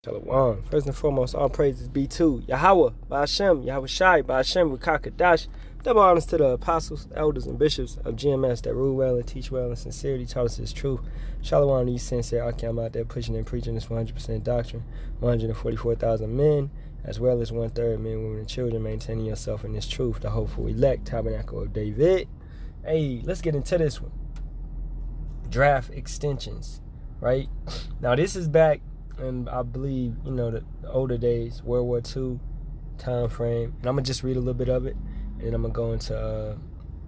Shalawam. First and foremost, all praises be to Yahawah, Bahasham, Yahawashi, Bahasham, Rakakadash. Double honors to the apostles, elders, and bishops of GMS that rule well and teach well and sincerity taught us his truth. Shalawam to you sincere Ahtham out there pushing and preaching this 100% doctrine. 144,000 men, as well as 1/3 men, women, and children, maintaining yourself in this truth, the hopeful elect, tabernacle of David. Hey, let's get into this one. Draft extensions, right? Now, this is back, and I believe, the older days, World War II time frame. And I'm going to just read a little bit of it. And then I'm going to go into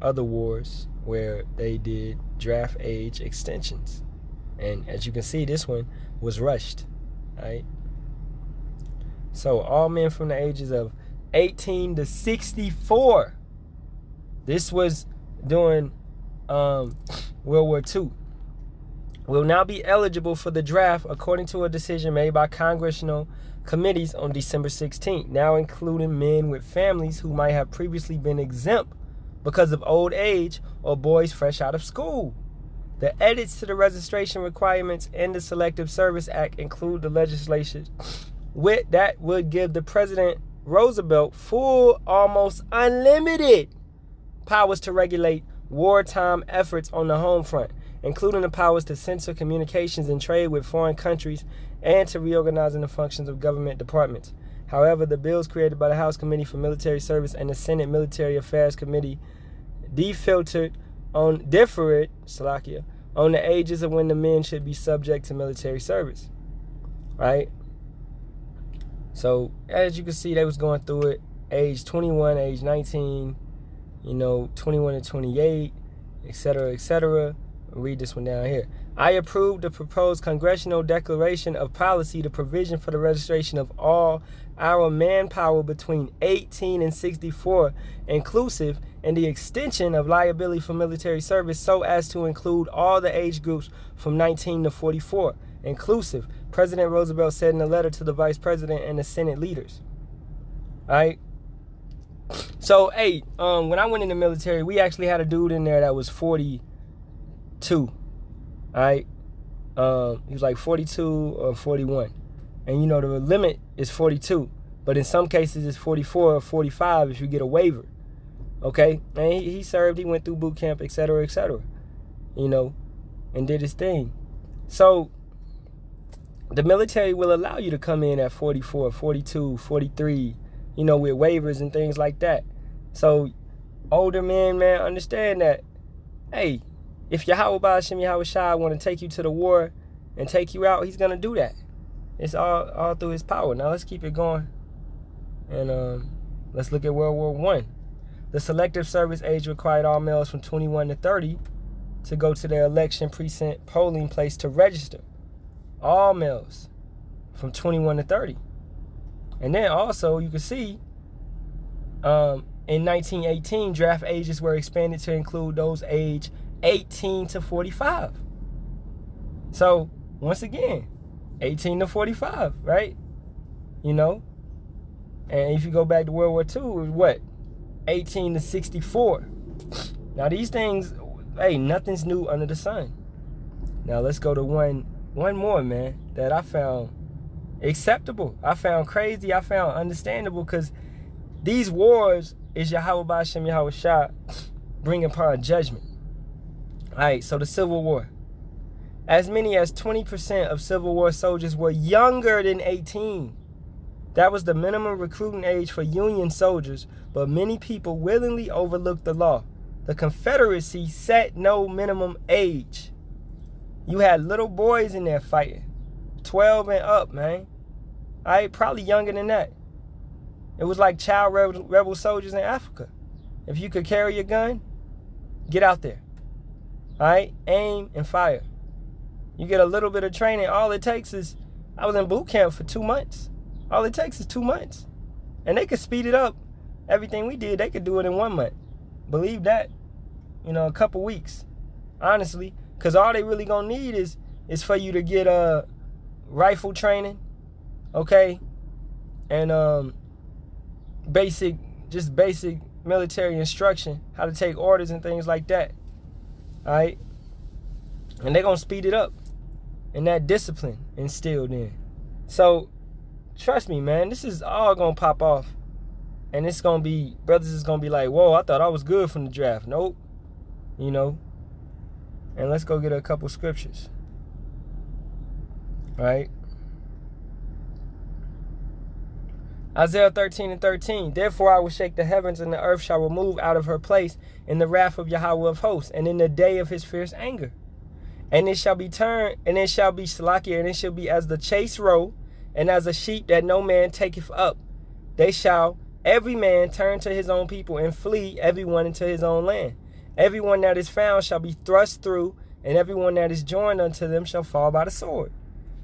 other wars where they did draft age extensions. And as you can see, this one was rushed. Right? So all men from the ages of 18 to 64. This was during World War II. Will now be eligible for the draft according to a decision made by congressional committees on December 16th, now including men with families who might have previously been exempt because of old age or boys fresh out of school. The edits to the registration requirements in the Selective Service Act include the legislation that would give the President Roosevelt full, almost unlimited powers to regulate wartime efforts on the home front, including the powers to censor communications and trade with foreign countries and to reorganizing the functions of government departments. However, the bills created by the House Committee for Military Service and the Senate Military Affairs Committee differed on the ages of when the men should be subject to military service. Right? So, as you can see, they was going through it. Age 21, age 19, 21 to 28, etc., etc. Read this one down here. I approve the proposed congressional declaration of policy, the provision for the registration of all our manpower between 18 and 64 inclusive, and the extension of liability for military service so as to include all the age groups from 19 to 44 inclusive, President Roosevelt said in a letter to the Vice President and the Senate leaders. All right. So, hey, when I went in the military, we actually had a dude in there that was 42. All right. He was like 42 or 41. And, the limit is 42. But in some cases, it's 44 or 45 if you get a waiver. Okay. And he served. He went through boot camp, et cetera, and did his thing. So the military will allow you to come in at 44, 42, 43, with waivers and things like that. So older men, man, understand that, hey, if Yahawah, Bahasham, Yahawashi want to take you to the war and take you out, he's going to do that. It's all through his power. Now let's keep it going. And let's look at World War I. The selective service age required all males from 21 to 30 to go to their election precinct polling place to register. All males from 21 to 30. And then also you can see in 1918, draft ages were expanded to include those age 18 to 45. So, once again, 18 to 45, right? And if you go back to World War II, it was what? 18 to 64. Now, these things, hey, nothing's new under the sun. Now, let's go to one more, man, that I found acceptable. I found crazy. I found understandable, because these wars is Yahawah, Bahasham, Yahawashi bring upon judgment. All right, so the Civil War. As many as 20% of Civil War soldiers were younger than 18. That was the minimum recruiting age for Union soldiers, but many people willingly overlooked the law. The Confederacy set no minimum age. You had little boys in there fighting, 12 and up, man. All right, probably younger than that. It was like child rebel soldiers in Africa. If you could carry a gun, get out there. All right, aim and fire. You get a little bit of training. All it takes is, I was in boot camp for 2 months. All it takes is 2 months. And they could speed it up. Everything we did, they could do it in 1 month. Believe that. A couple weeks. Honestly. Because all they really going to need is for you to get rifle training. Okay? And basic military instruction. How to take orders and things like that. All right? And they're going to speed it up. And that discipline instilled in. So trust me, man, this is all gonna pop off. And it's gonna be, brothers is gonna be like, whoa, I thought I was good from the draft. Nope. You know. And let's go get a couple scriptures. Right? Isaiah 13:13. Therefore I will shake the heavens, and the earth shall remove out of her place in the wrath of Yahawah of hosts, and in the day of his fierce anger. And it shall be turned, and it shall be Salakia, and it shall be as the chase roe, and as a sheep that no man taketh up. They shall every man turn to his own people, and flee everyone into his own land. Everyone that is found shall be thrust through, and everyone that is joined unto them shall fall by the sword.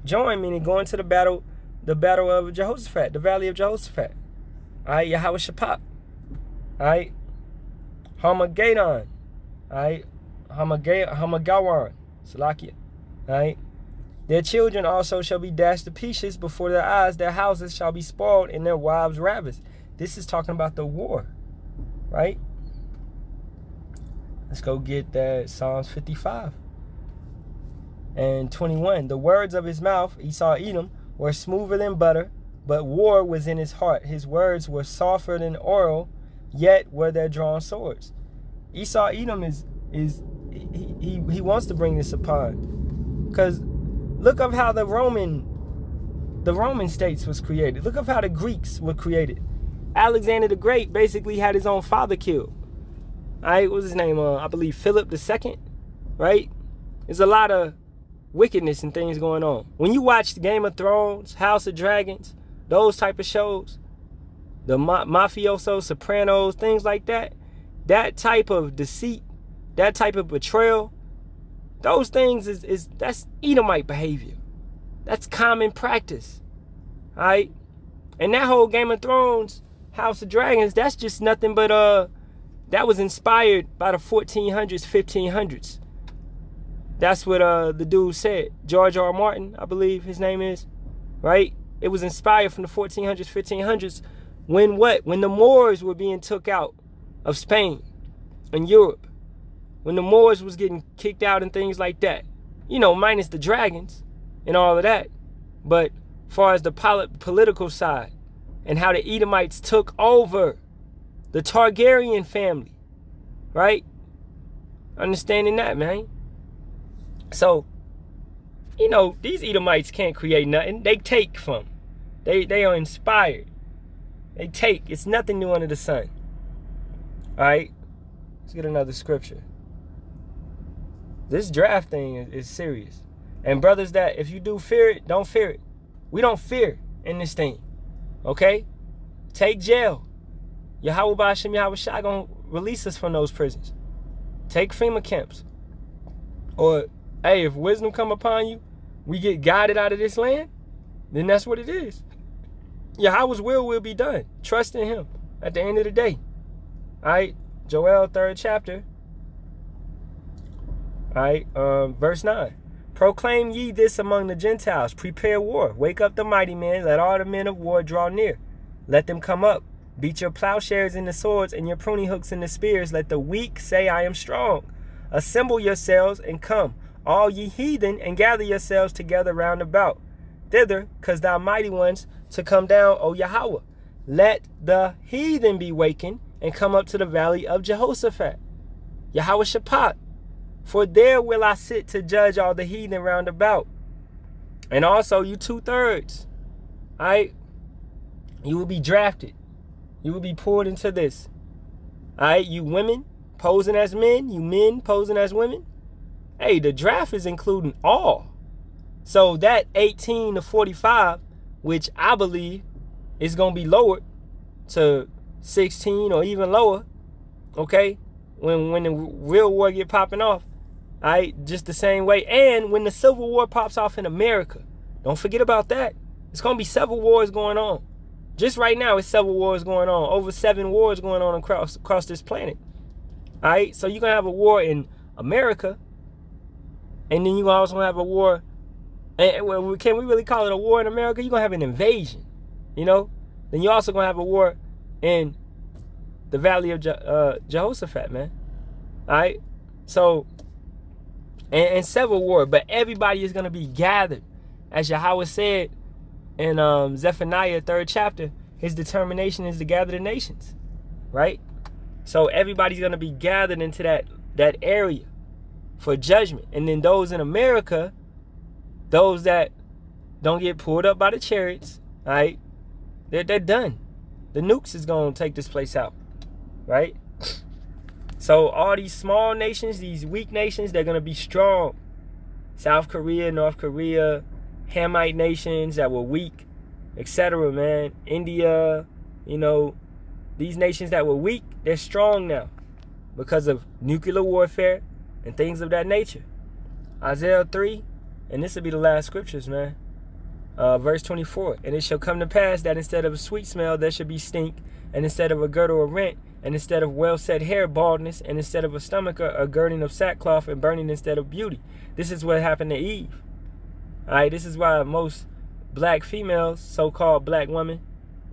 Join meaning going to the battle of Jehoshaphat, the valley of Jehoshaphat. Alright, Yahawashi. Alright, Hamageddon. Alright, Hamagawan. Salakia. Alright. Their children also shall be dashed to pieces before their eyes. Their houses shall be spoiled, and their wives ravished. This is talking about the war. Right? Let's go get that Psalms 55 and 21. The words of his mouth, Esau Edom, were smoother than butter, but war was in his heart. His words were softer than oil, yet were there drawn swords. Esau Edom he wants to bring this upon, because look of how the Roman states was created. Look of how the Greeks were created. Alexander the Great basically had his own father killed. Alright, what was his name? I believe Philip II. Right? There's a lot of wickedness and things going on. When you watch Game of Thrones, House of Dragons, those type of shows, the mafioso, Sopranos, things like that, that type of deceit, that type of betrayal, those things that's Edomite behavior. That's common practice. Alright? And that whole Game of Thrones, House of Dragons, that's just nothing but that was inspired by the 1400s, 1500s. That's what the dude said. George R. Martin, I believe his name is. Right? It was inspired from the 1400s, 1500s. When what? When the Moors were being took out of Spain and Europe. When the Moors was getting kicked out and things like that. You know, minus the dragons and all of that. But as far as the political side and how the Edomites took over the Targaryen family, right? Understanding that, man. So, you know, these Edomites can't create nothing. They take from. They are inspired. They take. It's nothing new under the sun. All right? Let's get another scripture. This draft thing is serious. And brothers that, if you do fear it, don't fear it. We don't fear in this thing. Okay? Take jail. Yahawah Bahasham, Yahawashi gonna release us from those prisons. Take FEMA camps. Or, hey, if wisdom come upon you, we get guided out of this land, then that's what it is. Yahawah's will be done. Trust in him at the end of the day. Alright, Joel 3rd chapter. Alright, verse 9. Proclaim ye this among the Gentiles. Prepare war. Wake up the mighty men. Let all the men of war draw near. Let them come up. Beat your plowshares into swords and your pruning hooks into spears. Let the weak say, I am strong. Assemble yourselves and come, all ye heathen, and gather yourselves together round about. Thither, cause thou mighty ones to come down, O Yahawah. Let the heathen be wakened and come up to the valley of Jehoshaphat. Yahawashi. For there will I sit to judge all the heathen round about. And also you 2/3. Alright? You will be drafted. You will be pulled into this. Alright, you women posing as men, you men posing as women. Hey, the draft is including all. So that 18 to 45, which I believe is going to be lowered to 16 or even lower, okay, when the real war get popping off, alright, just the same way. And when the Civil War pops off in America, don't forget about that. It's going to be several wars going on. Just right now, it's several wars going on. Over 7 wars going on across this planet. All right? So you're going to have a war in America. And then you're also going to have a war. And well, can we really call it a war in America? You're going to have an invasion. You know? Then you're also going to have a war in the Valley of Jehoshaphat, man. All right? So, and several wars. But everybody is going to be gathered. As Yahawah said, in Zephaniah 3rd chapter, his determination is to gather the nations, right? So everybody's going to be gathered into that area for judgment. And then those in America, those that don't get pulled up by the chariots, right? They're done. The nukes is going to take this place out, right? So all these small nations, these weak nations, they're going to be strong. South Korea, North Korea, Hamite nations that were weak, etc., man. India, you know, these nations that were weak, they're strong now because of nuclear warfare and things of that nature. Isaiah 3, and this will be the last scriptures, man. Verse 24, and it shall come to pass that instead of a sweet smell, there shall be stink, and instead of a girdle, a rent, and instead of well-set hair, baldness, and instead of a stomach, a girding of sackcloth, and burning instead of beauty. This is what happened to Eve. All right, this is why most black females, so-called black women,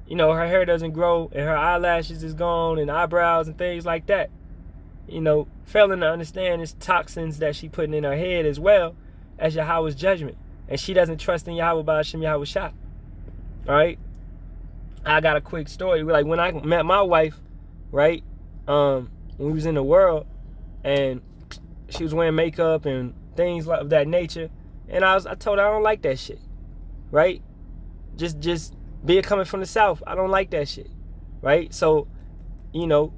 you know, her hair doesn't grow, and her eyelashes is gone, and eyebrows and things like that. You know, failing to understand it's toxins that she putting in her head as well as Yahawah's judgment. And she doesn't trust in Yahawah, Bahasham, Yahawashi. All right? I got a quick story. Like, when I met my wife, right, when we was in the world, and she was wearing makeup and things of that nature, and I told her I don't like that shit, right? Just being coming from the South, I don't like that shit, right? So, you know,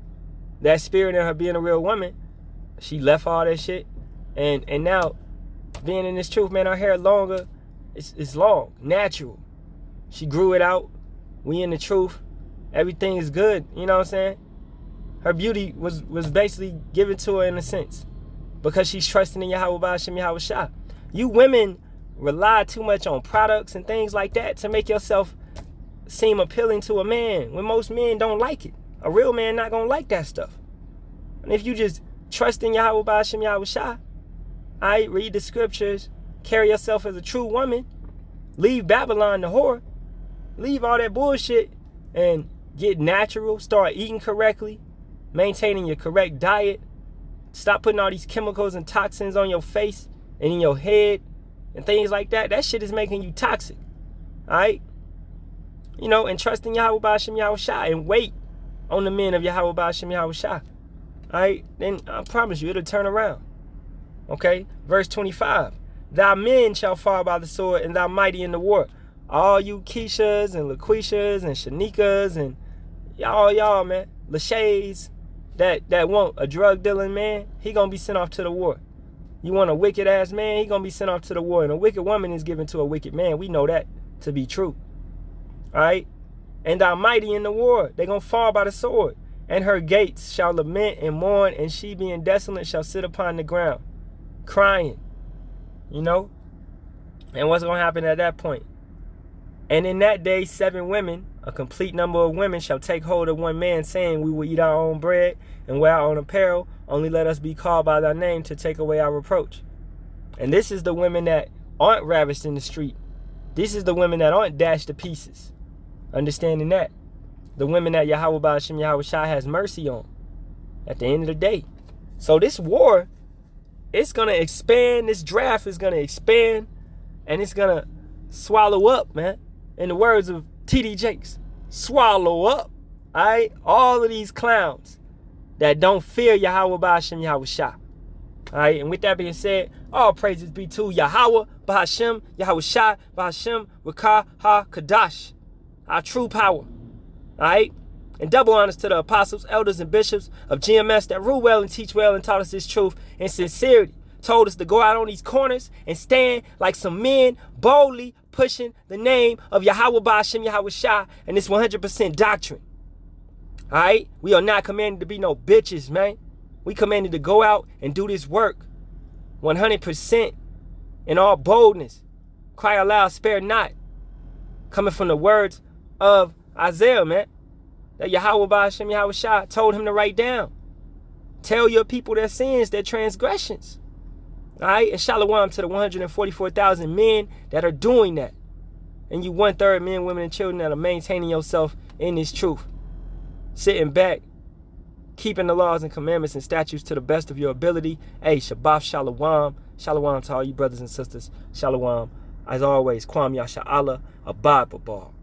that spirit in her being a real woman, she left all that shit, and now, being in this truth, man, her hair longer, it's long, natural. She grew it out. We in the truth. Everything is good, you know what I'm saying? Her beauty was basically given to her in a sense, because she's trusting in Yahawah, Bahasham, Yahawashi. You women rely too much on products and things like that to make yourself seem appealing to a man, when most men don't like it. A real man not gonna like that stuff. And if you just trust in Yahawah, Bahasham, Yahawashi, I read the scriptures, carry yourself as a true woman, leave Babylon the whore, leave all that bullshit, and get natural, start eating correctly, maintaining your correct diet, stop putting all these chemicals and toxins on your face and in your head and things like that. That shit is making you toxic, all right? You know, and trust in Yahawah, Bahasham, Yahawashi, and wait on the men of Yahawah, Bahasham, Yahawashi, all right? Then I promise you, it'll turn around. Okay, verse 25. Thy men shall fall by the sword, and thou mighty in the war. All you Keishas and Laquishas and Shanikas and y'all, man, Lachey's that want a drug dealing man, he gonna be sent off to the war. You want a wicked ass man, he gonna be sent off to the war. And a wicked woman is given to a wicked man. We know that to be true. All right, and thou mighty in the war, they gonna fall by the sword. And her gates shall lament and mourn, and she being desolate shall sit upon the ground, crying, you know. And what's going to happen at that point? And in that day 7 women, a complete number of women, shall take hold of one man, saying, we will eat our own bread and wear our own apparel, only let us be called by thy name to take away our reproach. And this is the women that aren't ravished in the street. This is the women that aren't dashed to pieces. Understanding that, the women that Yahawah, Bahasham, Yahawashi has mercy on at the end of the day. So this war, it's going to expand. This draft is going to expand, and it's going to swallow up, man. In the words of T.D. Jakes, swallow up, all right? All of these clowns that don't fear Yahawah, Bahasham, Yahawashi. All right, and with that being said, all praises be to Yahawah, Bahasham, Yahawashi, Bahasham, Rakah, Ha-Kadash, our true power. All right? And double honors to the apostles, elders, and bishops of GMS that rule well and teach well and taught us this truth in sincerity. Told us to go out on these corners and stand like some men, boldly pushing the name of Yahawah, Bahasham, Yahawashi, and this 100% doctrine. All right? We are not commanded to be no bitches, man. We commanded to go out and do this work 100% in all boldness. Cry aloud, spare not. Coming from the words of Isaiah, man, that Yahawah, Bahasham, Yahawashi told him to write down. Tell your people their sins, their transgressions. All right? And Shalawam to the 144,000 men that are doing that. And you 1/3 men, women, and children that are maintaining yourself in this truth. Sitting back, keeping the laws and commandments and statutes to the best of your ability. Hey, Shabbat Shalawam. Shalawam to all you brothers and sisters. Shalawam. As always, Kwam Yasharahla, a Bible ball.